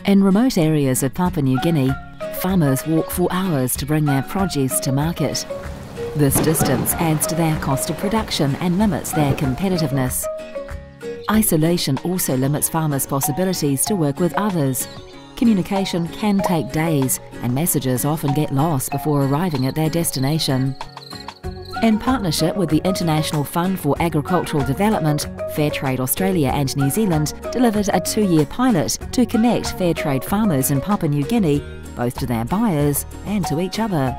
In remote areas of Papua New Guinea, farmers walk for hours to bring their produce to market. This distance adds to their cost of production and limits their competitiveness. Isolation also limits farmers' possibilities to work with others. Communication can take days, and messages often get lost before arriving at their destination. In partnership with the International Fund for Agricultural Development, Fairtrade Australia and New Zealand delivered a 2-year pilot to connect Fairtrade farmers in Papua New Guinea, both to their buyers and to each other.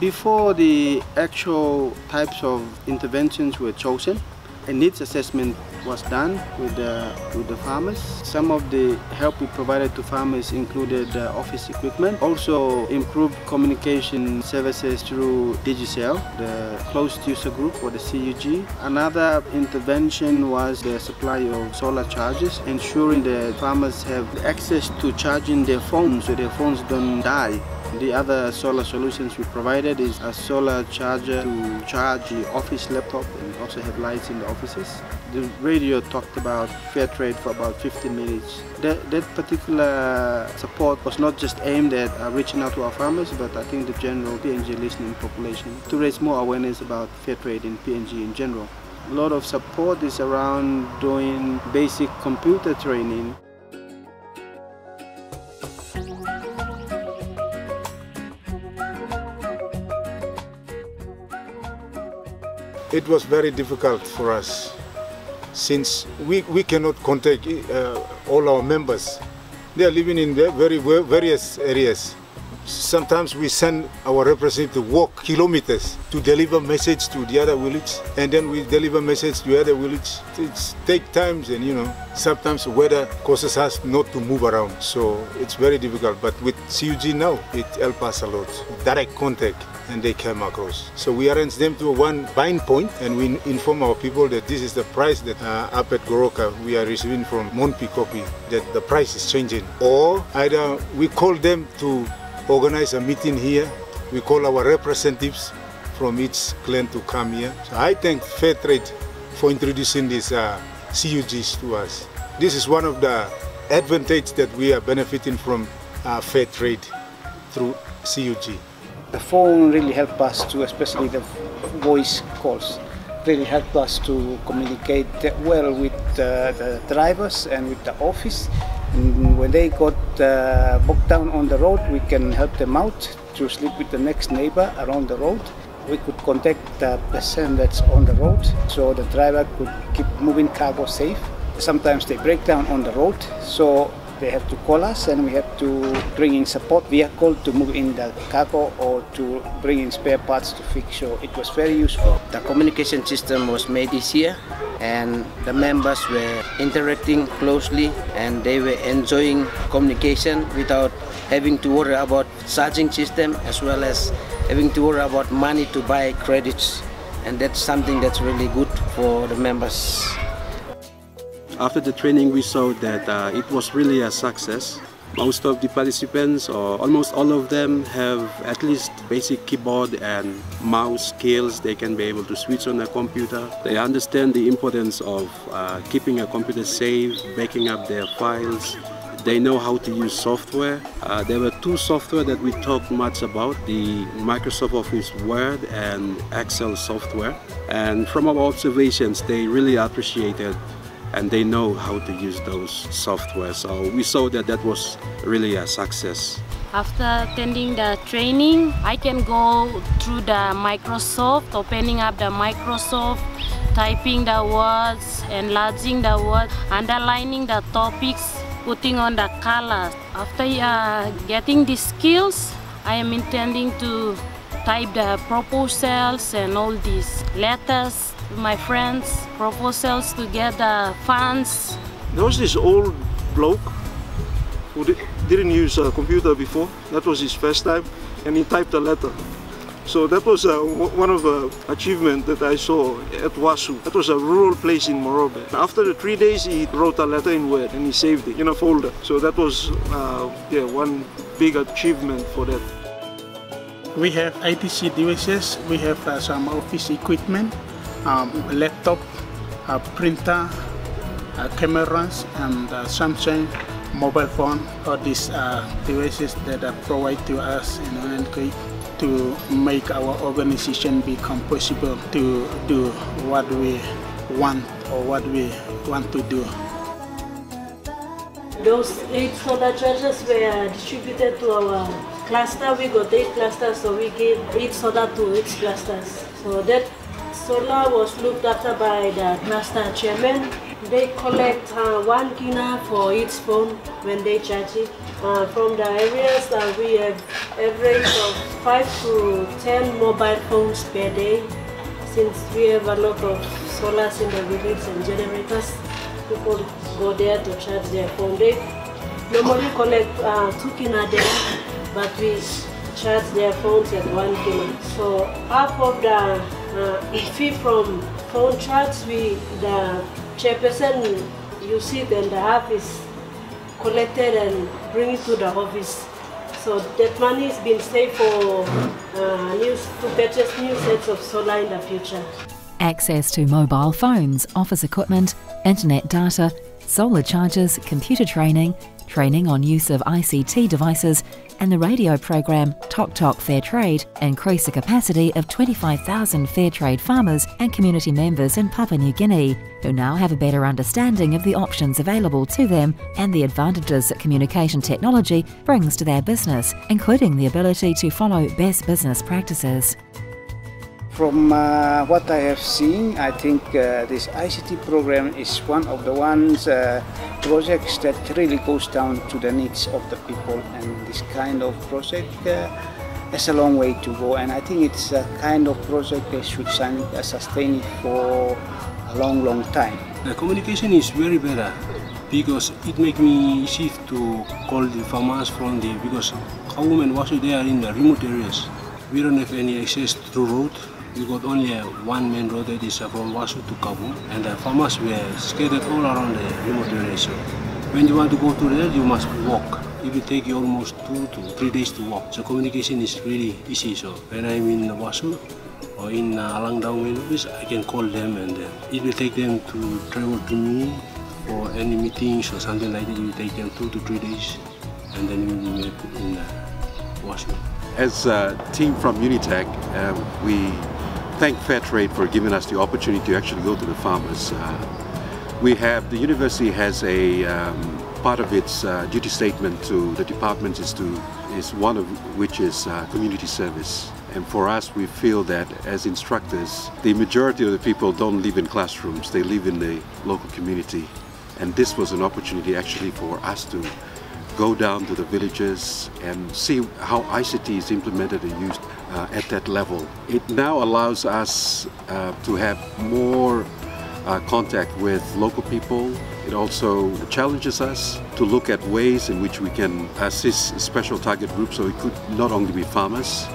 Before the actual types of interventions were chosen, a needs assessment was done with the farmers. Some of the help we provided to farmers included office equipment, also improved communication services through Digicel, the closed user group or the CUG. Another intervention was the supply of solar chargers, ensuring that farmers have access to charging their phones so their phones don't die. The other solar solutions we provided is a solar charger to charge the office laptop and also have lights in the offices. The radio talked about Fairtrade for about 15 minutes. That particular support was not just aimed at reaching out to our farmers, but I think the general PNG listening population to raise more awareness about Fairtrade in PNG in general. A lot of support is around doing basic computer training. It was very difficult for us since we cannot contact all our members. They are living in various areas. Sometimes we send our representative to walk kilometers to deliver message to the other village, and then we deliver message to the other village. It takes time, and sometimes weather causes us not to move around, so it's very difficult. But with CUG now, it helps us a lot. Direct contact, and they came across. So we arrange them to one buying point, and we inform our people that this is the price that up at Goroka we are receiving from Monpi Kopi, that the price is changing. Or either we call them to organize a meeting here. We call our representatives from each clan to come here. So I thank Fairtrade for introducing these CUGs to us. This is one of the advantages that we are benefiting from Fairtrade through CUG. The phone really helped us to, especially the voice calls, really helped us to communicate well with the drivers and with the office. And when they got bogged down on the road, we can help them out to sleep with the next neighbor around the road. We could contact the person that's on the road, so the driver could keep moving cargo safe. Sometimes they break down on the road, so they have to call us, and we have to bring in support vehicle to move in the cargo or to bring in spare parts to fix. So it was very useful. The communication system was made easier, and the members were interacting closely, and they were enjoying communication without having to worry about charging system, as well as having to worry about money to buy credits. And that's something that's really good for the members. After the training, we saw that it was really a success. Most of the participants, or almost all of them, have at least basic keyboard and mouse skills. They can be able to switch on a computer. They understand the importance of keeping a computer safe, backing up their files. They know how to use software. There were 2 software that we talked much about, the Microsoft Office Word and Excel software. And from our observations, they really appreciated and they know how to use those software. So we saw that that was really a success. After attending the training, I can go through the Microsoft, opening up the Microsoft, typing the words, enlarging the words, underlining the topics, putting on the colors. After getting these skills, I am intending to type the proposals and all these letters to my friends, proposals to get the funds. There was this old bloke who didn't use a computer before. That was his first time, and he typed a letter. So that was one of the achievements that I saw at Wasu. That was a rural place in Morobe. After the 3 days, he wrote a letter in Word and he saved it in a folder. So that was one big achievement for that. We have ITC devices, we have some office equipment, laptop, printer, cameras, and Samsung mobile phone or these devices that are provided to us in Guinea to make our organization become possible to do what we want or what we want to do. Those 8 solar chargers were distributed to our cluster. We got 8 clusters, so we gave 8 solar to each clusters. So that solar was looked after by the cluster chairman. They collect 1 Guinea for each phone when they charge it. From the areas we have average of 5 to 10 mobile phones per day. Since we have a lot of solars in the village and generators, people go there to charge their phone. They normally collect 2 Guinea there, but we charge their phones at 1 Guinea. So half of the fee from phone charge, the chairperson use it, and the half is collected and bring it to the office. So that money is being saved for to purchase new sets of solar in the future. Access to mobile phones, office equipment, internet data, solar chargers, computer training, training on use of ICT devices, and the radio program Tok Tok Fairtrade increase the capacity of 25,000 Fairtrade farmers and community members in Papua New Guinea, who now have a better understanding of the options available to them and the advantages that communication technology brings to their business, including the ability to follow best business practices. From what I have seen, I think this ICT program is one of the projects that really goes down to the needs of the people, and this kind of project has a long way to go, and I think it's a kind of project that should sustain it for a long time. The communication is very better because it makes me easy to call the farmers because our women also they are in the remote areas. We don't have any access through road. We got only one main road that is from Wasu to Kabu, and the farmers were scattered all around the remote areas. So when you want to go to there, you must walk. It will take you almost 2 to 3 days to walk. So communication is really easy. So when I'm in Wasu or in Alangdao main office, I can call them, and it will take them to travel to me for any meetings or something like that. It will take them 2 to 3 days, and then we will meet in Wasu. As a team from Unitech, we thank Fairtrade for giving us the opportunity to actually go to the farmers. The university has a part of its duty statement to the departments is one of which is community service. And for us, we feel that as instructors, the majority of the people don't live in classrooms, they live in the local community. And this was an opportunity actually for us to go down to the villages and see how ICT is implemented and used at that level. It now allows us to have more contact with local people. It also challenges us to look at ways in which we can assist special target groups, so it could not only be farmers,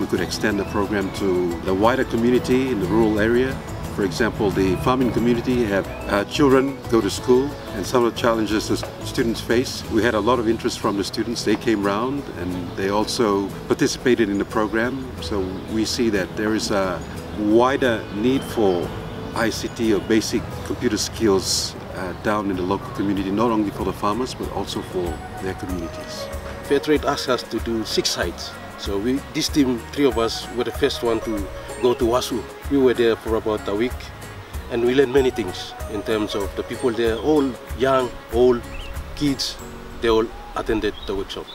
we could extend the program to the wider community in the rural area. For example, the farming community have children go to school, and some of the challenges the students face. We had a lot of interest from the students. They came round and they also participated in the program. So we see that there is a wider need for ICT or basic computer skills down in the local community, not only for the farmers but also for their communities. Fairtrade asked us to do 6 sites. So this team, 3 of us, were the first one to go to Wasu. We were there for about a week and we learned many things in terms of the people there, all young, old, kids, they all attended the workshop.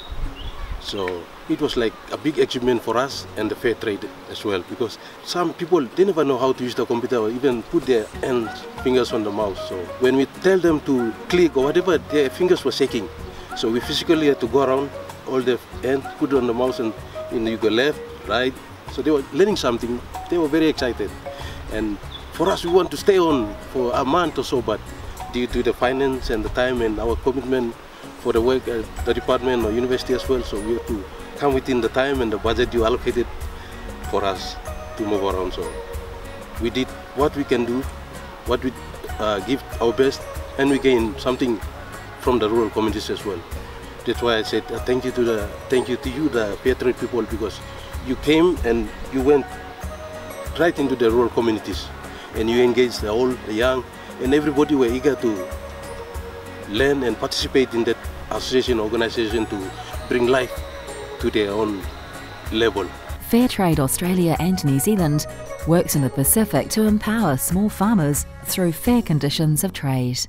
So it was like a big achievement for us and the Fairtrade as well, because some people, they never know how to use the computer or even put their fingers on the mouse. So when we tell them to click or whatever, their fingers were shaking. So we physically had to go around all the ends, put it on the mouse, and you go left, right. So they were learning something. They were very excited. And for us, we want to stay on for a month or so, but due to the finance and the time and our commitment for the work at the department or university as well, so we have to come within the time and the budget you allocated for us to move around. So we did what we can do, what we give our best, and we gain something from the rural communities as well. That's why I said thank you to you, the Fairtrade people, because you came and you went right into the rural communities and you engaged the old, the young, and everybody were eager to learn and participate in that association organization to bring life to their own level. Fairtrade Australia and New Zealand works in the Pacific to empower small farmers through fair conditions of trade.